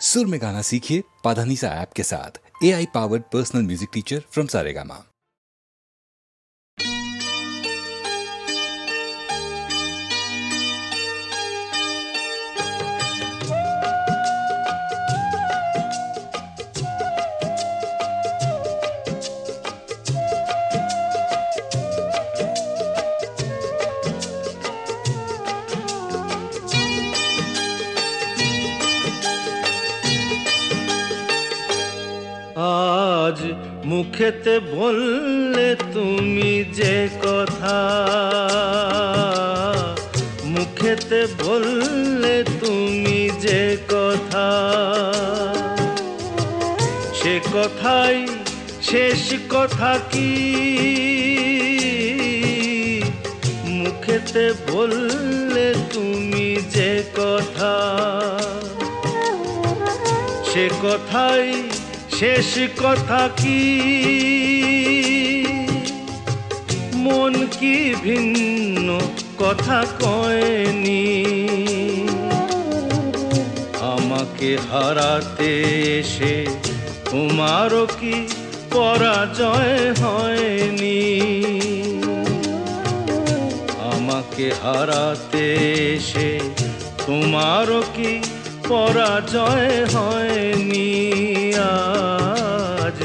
सुर में गाना सीखिए पाधानीसा ऐप के साथ। AI powered personal music teacher from Saregama. আজ মুখেতে বললে তুমি যে কথা, মুখেতে বললে তুমি যে কথা, সে কথাই শেষ কথা কি? মুখেতে বললে তুমি যে কথা, সে কথাই শেষ কথা কি? মন কি ভিন্ন কথা কয়নি? আমাকে হারাতে এসে তোমারও কি পরাজয় হয়নি? আমাকে হারাতে এসে তোমারও কি পরাজয় হয়নি? আজ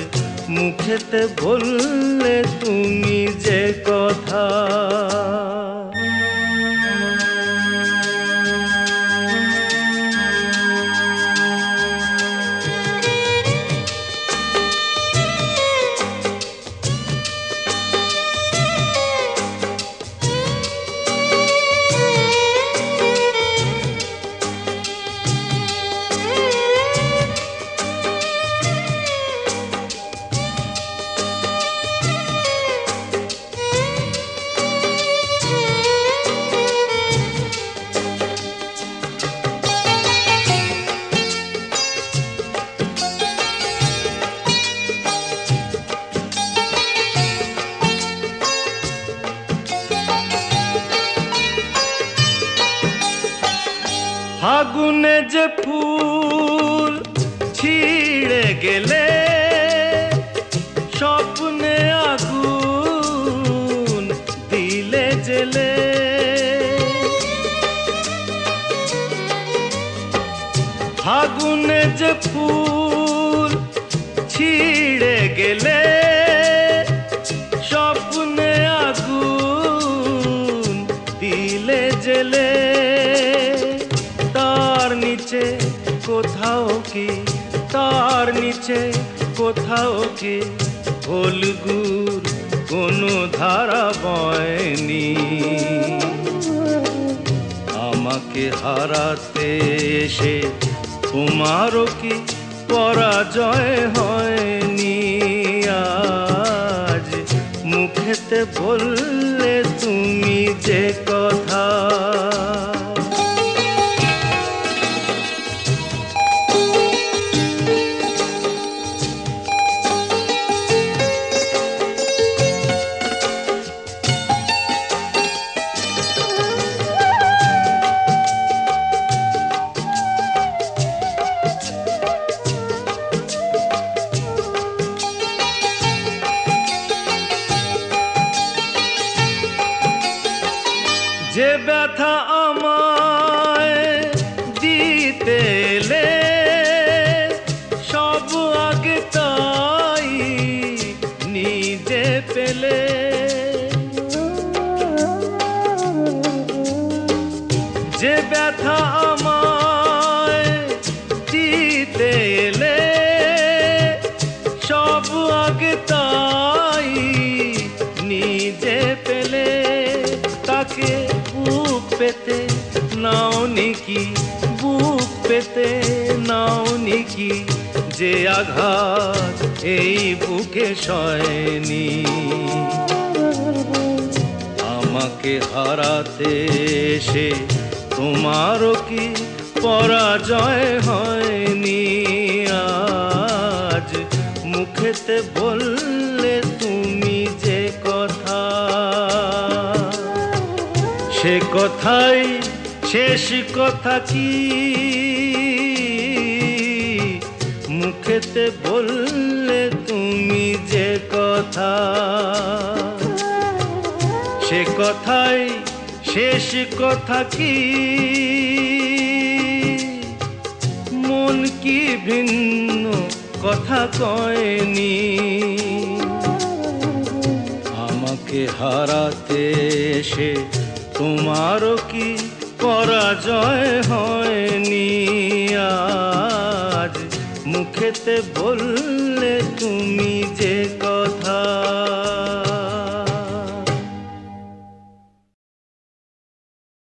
মুখেতে বললে তুমি যে কথা। ফাগুনে যে ফুল ছিঁড়ে গেলে, স্বপ্নে আগুন দিলে জেলে। ফাগুনে যে ফুল ছিঁড়ে গেলে, স্বপ্নে আগুন দিলে জেলে। তার নিচে কোথাও কি, তার নিচে কোথাও কি ফলগুর কোনো ধারা বয়নি? আমাকে হারাতে এসে তোমারও কি পরাজয় হয়নি? আজ মুখেতে বললে তুমি যে কথা। যে ব্যথা আমায় দিতে এলে, সব আগে তাই নিজে পেলে। যে ব্যথা আমায় দিতে এলে, সব আগে তাই নিজে পেলে। তাকে বুক পেতে নাও নিকি, বুক পেতে নাও নিকি, যে আঘাত এই বুকে সয়নি। আমাকে হারাতে এসে তোমারও কি পরাজয় হয়নি? আজ মুখেতে বললে তুমি যে কথা, সে কথাই শেষ কথা কি? মুখেতে বললে তুমি যে কথা, সে কথাই শেষ কথা কি? মন কি ভিন্ন কথা কয়নি? আমাকে হারাতে এসে তোমারও কি পরাজয় হয়নি? আজ মুখেতে বললে তুমি যে কথা।